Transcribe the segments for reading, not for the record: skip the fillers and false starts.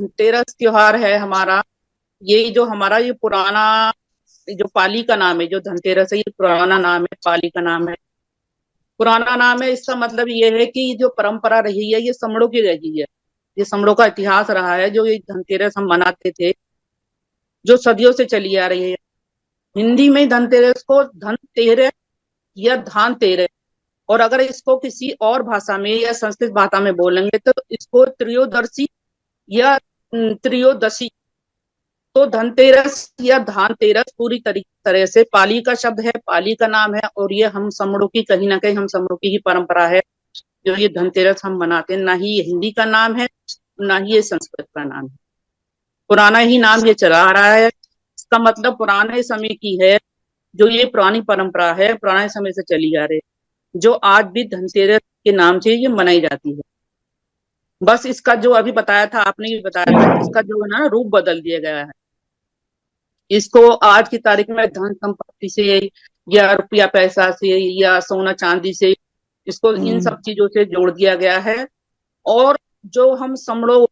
धनतेरस त्योहार है हमारा। ये जो हमारा ये पुराना जो पाली का नाम है, जो धनतेरस है, ये पुराना नाम है, पाली का नाम है। पुराना नाम है, इसका मतलब ये है कि जो परंपरा रही है ये समड़ों की रही है। ये समड़ों का इतिहास रहा है, जो ये धनतेरस हम मनाते थे, जो सदियों से चली आ रही है। हिंदी में धनतेरस को धनतेरस या धान तेरस, और अगर इसको किसी और भाषा में या संस्कृत भाषा में बोलेंगे तो इसको त्रयोदर्शी या त्रयोदशी। तो धनतेरस या धान तेरस पूरी तरह से पाली का शब्द है, पाली का नाम है, और ये हम समड़ों की, कहीं ना कहीं हम समड़ों की ही परंपरा है जो ये धनतेरस हम मनाते हैं। ना ही ये हिंदी का नाम है, ना ही ये संस्कृत का नाम है। पुराना ही नाम ये चला आ रहा है। इसका मतलब पुराने समय की है, जो ये पुरानी परंपरा है, पुराने समय से चली आ रही है, जो आज भी धनतेरस के नाम से ये मनाई जाती है। बस इसका जो अभी बताया था, आपने भी बताया था, इसका जो है ना रूप बदल दिया गया है। इसको आज की तारीख में धन संपत्ति से या रुपया पैसा से या सोना चांदी से, इसको इन हम्म। सब चीजों से जोड़ दिया गया है। और जो हम समड़ो,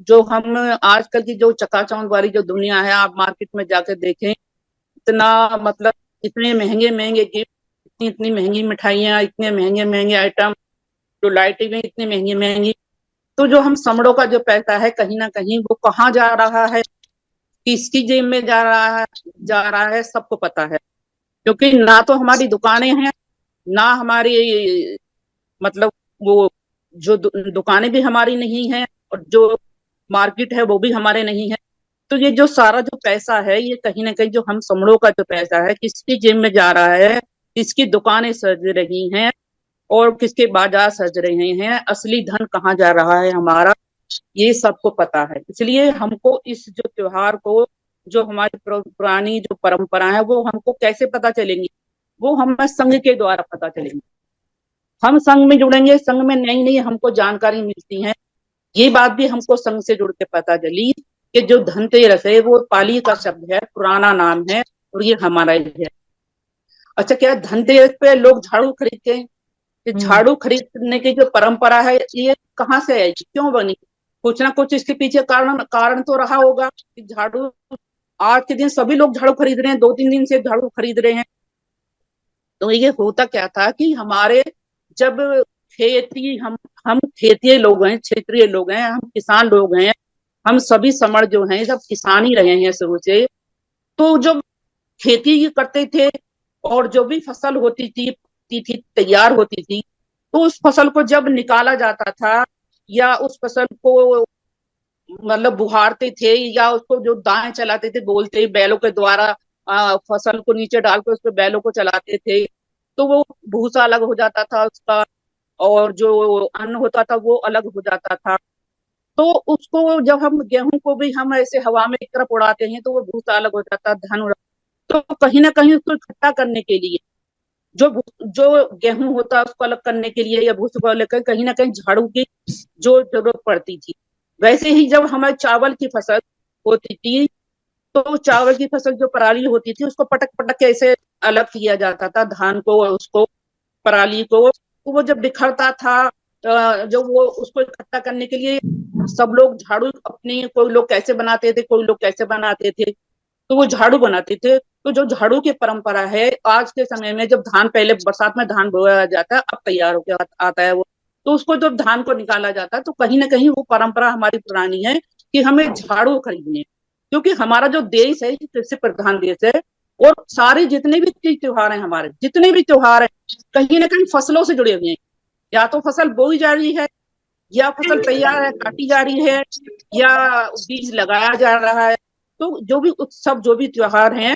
जो हम आजकल की जो चकाचौंध वाली जो दुनिया है, आप मार्केट में जाकर देखें, इतना मतलब इतने महंगे महंगे गिफ्ट, इतनी इतनी महंगी मिठाइयाँ, इतने महंगे महंगे आइटम, जो लाइटें भी इतनी महंगी महंगी। तो जो हम समड़ों का जो पैसा है, कहीं ना कहीं वो कहाँ जा रहा है, किसकी जेब में जा रहा है, सबको पता है। क्योंकि ना तो हमारी दुकानें हैं, ना हमारी मतलब वो जो दुकानें भी हमारी नहीं है, और जो मार्केट है वो भी हमारे नहीं है। तो ये जो सारा जो पैसा है, ये कहीं ना कहीं जो हम समड़ों का जो पैसा है, किसकी जेब में जा रहा है, किसकी दुकानें सज रही हैं और किसके बाजार सज रहे हैं, असली धन कहाँ जा रहा है हमारा, ये सबको पता है। इसलिए हमको इस जो त्योहार को, जो हमारी पुरानी जो परंपरा है, वो हमको कैसे पता चलेंगी, वो हमें संघ के द्वारा पता चलेंगी। हम संघ में जुड़ेंगे, संघ में नई नई हमको जानकारी मिलती है। ये बात भी हमको संघ से जुड़ के पता चली कि जो धनतेरस है वो पाली का शब्द है, पुराना नाम है, और ये हमारा ही है। अच्छा, क्या धनतेरस पे लोग झाड़ू खरीदते हैं? ये हम्म। झाड़ू खरीदने की जो परंपरा है, ये कहाँ से आई, क्यों बनी? कुछ ना कुछ इसके पीछे कारण कारण तो रहा होगा कि झाड़ू आज के दिन सभी लोग झाड़ू खरीद रहे हैं, 2-3 दिन से झाड़ू खरीद रहे हैं। तो ये होता क्या था कि हमारे जब खेती हम खेतीय लोग हैं, क्षेत्रीय लोग हैं, हम किसान लोग हैं, हम सभी समझ जो हैं सब किसान ही रहे हैं शुरू से। तो जब खेती करते थे और जो भी फसल होती थी, तैयार होती थी, तो उस फसल को जब निकाला जाता था, या उस फसल को मतलब बुहारते थे, या उसको जो दाएं चलाते थे, बोलते बैलों के द्वारा फसल को नीचे डाल के उस पर बैलों को चलाते थे, तो वो भूसा अलग हो जाता था उसका, और जो अन्न होता था वो अलग हो जाता था। तो उसको जब हम गेहूं को भी हम ऐसे हवा में एक तरफ उड़ाते हैं, तो वो भूसा अलग हो जाता, धान उड़ा। तो कहीं ना कहीं उसको इकट्ठा करने के लिए, जो जो गेहूं होता है उसको अलग करने के लिए, या भूसे को अलग कर, कहीं ना कहीं झाड़ू की जो जरूरत पड़ती थी। वैसे ही जब हमारे चावल की फसल होती थी, तो चावल की फसल जो पराली होती थी, उसको पटक पटक के ऐसे अलग किया जाता था, धान को और उसको, पराली को। तो वो जब बिखरता था, जो वो उसको इकट्ठा करने के लिए सब लोग झाड़ू अपनी, कोई लोग कैसे बनाते थे, कोई लोग कैसे बनाते थे, तो वो झाड़ू बनाते थे। तो जो झाड़ू की परंपरा है, आज के समय में जब धान, पहले बरसात में धान बोया जाता है, अब तैयार होकर आता है वो, तो उसको जब धान को निकाला जाता है, तो कहीं ना कहीं वो परंपरा हमारी पुरानी है कि हमें झाड़ू खरीदने। क्योंकि हमारा जो देश है ये कृषि प्रधान देश है, और सारे जितने भी त्योहार हैं, हमारे जितने भी त्योहार हैं, कहीं ना कहीं फसलों से जुड़े हुए हैं। या तो फसल बोई जा रही है, या फसल तैयार है काटी जा रही है, या बीज लगाया जा रहा है। तो जो भी उत्सव, जो भी त्योहार हैं,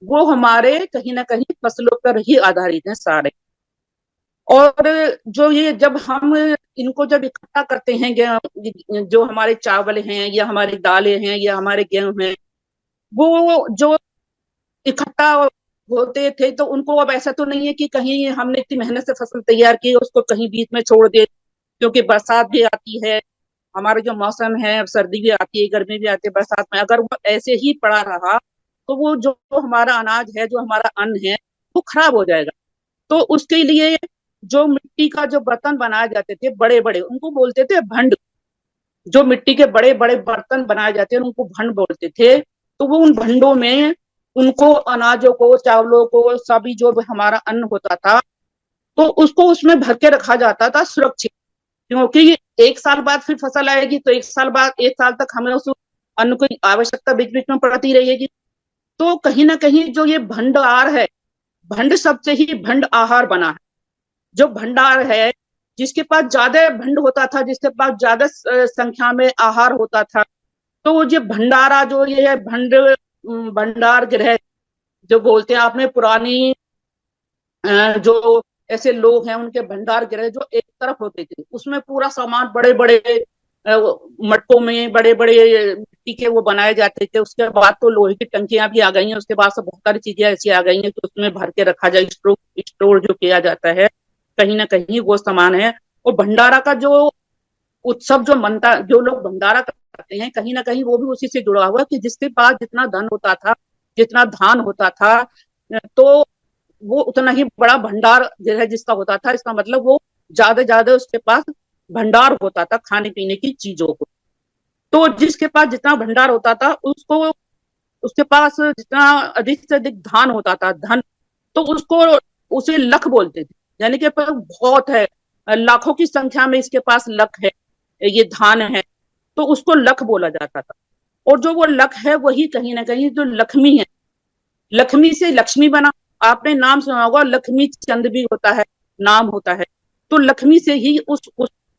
वो हमारे कहीं ना कहीं फसलों पर ही आधारित हैं सारे। और जो ये जब हम इनको जब इकट्ठा करते हैं, जो हमारे चावल हैं या हमारी दालें हैं या हमारे गेहूं हैं, वो जो इकट्ठा होते थे, तो उनको अब ऐसा तो नहीं है कि कहीं हमने इतनी मेहनत से फसल तैयार की उसको कहीं बीच में छोड़ दे। क्योंकि बरसात भी आती है, हमारे जो मौसम है, सर्दी भी आती है, गर्मी भी आती है, बरसात में अगर वो ऐसे ही पड़ा रहा, तो वो जो हमारा अनाज है, जो हमारा अन्न है, वो खराब हो जाएगा। तो उसके लिए जो मिट्टी का जो बर्तन बनाए जाते थे बड़े बड़े, उनको बोलते थे भंड। जो मिट्टी के बड़े बड़े बर्तन बनाए जाते हैं उनको भंड बोलते थे। तो वो उन भंडों में उनको अनाजों को, चावलों को, सभी जो भी हमारा अन्न होता था, तो उसको उसमें भर के रखा जाता था सुरक्षित। क्योंकि एक साल बाद फिर फसल आएगी, तो एक साल बाद, एक साल तक हमें उस अन्न की आवश्यकता बीच बीच में पड़ती रहेगी। तो कहीं ना कहीं जो ये भंडार है, भंड शब्द से ही भंड आहार बना है। जो भंडार है, जिसके पास ज्यादा भंड होता था, जिसके पास ज्यादा संख्या में आहार होता था, तो वो जो भंडारा, जो ये है भंड, भंडार गृह जो बोलते हैं आपने, पुरानी जो ऐसे लोग हैं उनके भंडार गृह जो एक तरफ होते थे, उसमें पूरा सामान बड़े बड़े मटकों में, बड़े बड़े मिट्टी के वो बनाए जाते थे। उसके बाद तो लोहे की टंकियां भी आ गई हैं, उसके बाद से बहुत सारी चीजें ऐसी आ गई हैं कि उसमें भर के रखा जाए, स्टोर जो किया जाता है, कहीं ना कहीं वो सामान है। और भंडारा का जो उत्सव जो मनता, जो लोग भंडारा करते हैं, कहीं ना कहीं वो भी उसी से जुड़ा हुआ कि जिसके पास जितना धन होता था, जितना धान होता था, तो वो उतना ही बड़ा भंडार जो है जिसका होता था। इसका मतलब वो ज्यादा ज्यादा उसके पास भंडार होता था खाने पीने की चीजों को। तो जिसके पास जितना भंडार होता था, उसको, उसके पास जितना अधिक से अधिक धान होता था, धन, तो उसको, उसे लख बोलते थे। यानी कि बहुत है, लाखों की संख्या में इसके पास लख है, ये धान है, तो उसको लख बोला जाता था। और जो वो लख है वही कहीं ना कहीं जो लक्ष्मी है, लक्ष्मी से लक्ष्मी बना। आपने नाम सुना होगा, लक्ष्मी चंद भी होता है, नाम होता है। तो लक्ष्मी से ही उस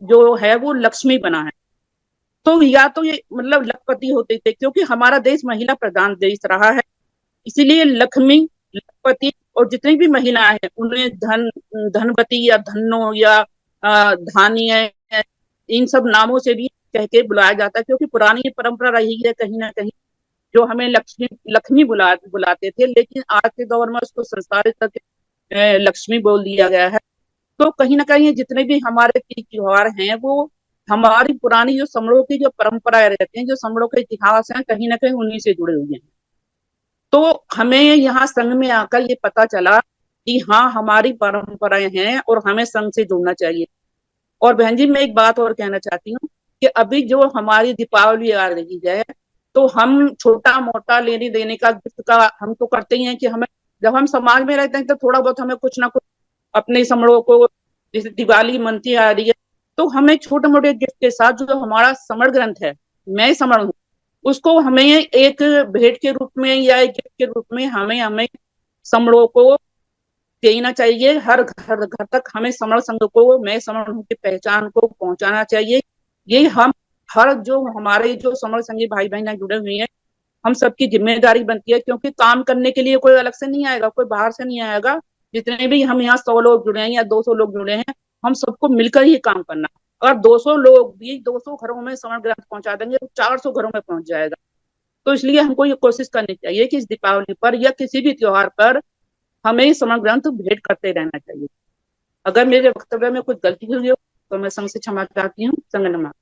जो है वो लक्ष्मी बना है। तो या तो ये मतलब लखपति होते थे, क्योंकि हमारा देश महिला प्रधान देश रहा है, इसीलिए लक्ष्मी, लखपति और जितनी भी महिलाएं हैं उन्हें धन, धनवती या धनो या धान्य, इन सब नामों से भी कह के बुलाया जाता है। क्योंकि पुरानी परंपरा रही है कहीं ना कहीं, जो हमें लक्ष्मी लक्ष्मी बुलाते थे, लेकिन आज के दौर में उसको संसारित करके लक्ष्मी बोल दिया गया है। तो कहीं ना कहीं जितने भी हमारे त्योहार हैं वो हमारी पुरानी जो समरों की जो परंपराएं रहती हैं, जो समरों के इतिहास हैं, कहीं ना कहीं उन्हीं से जुड़े हुए हैं। तो हमें यहाँ संघ में आकर ये पता चला कि हाँ, हमारी परंपराएं हैं और हमें संघ से जुड़ना चाहिए। और बहन जी, मैं एक बात और कहना चाहती हूँ कि अभी जो हमारी दीपावली आ रही है, तो हम छोटा मोटा लेने देने का, गिफ्ट का हम तो करते ही हैं कि हमें, जब हम समाज में रहते हैं तो थोड़ा बहुत हमें कुछ ना कुछ अपने समरों को, जैसे दिवाली मनती आ रही है, तो हमें छोटे मोटे गिफ्ट के साथ जो हमारा समर ग्रंथ है, मैं समर हूँ, उसको हमें एक भेंट के रूप में या एक गिफ्ट के रूप में हमें हमें समरों को देना चाहिए। हर घर घर तक हमें समर संघ को, मैं समर हूँ की पहचान को पहुंचाना चाहिए। ये हम हर जो हमारे जो समर संघी भाई बहन जुड़े हुए हैं, हम सबकी जिम्मेदारी बनती है। क्योंकि काम करने के लिए कोई अलग से नहीं आएगा, कोई बाहर से नहीं आएगा। जितने भी हम यहाँ 100 लोग जुड़े हैं या 200 लोग जुड़े हैं, हम सबको मिलकर ही काम करना। अगर 200 लोग भी 200 घरों में समर ग्रंथ पहुंचा देंगे तो 400 घरों में पहुंच जाएगा। तो इसलिए हमको ये कोशिश करनी चाहिए कि इस दीपावली पर या किसी भी त्योहार पर हमें समर ग्रंथ भेंट करते रहना चाहिए। अगर मेरे वक्तव्य में कुछ गलती हुई हो तो मैं संघ से क्षमा चाहती हूँ। संग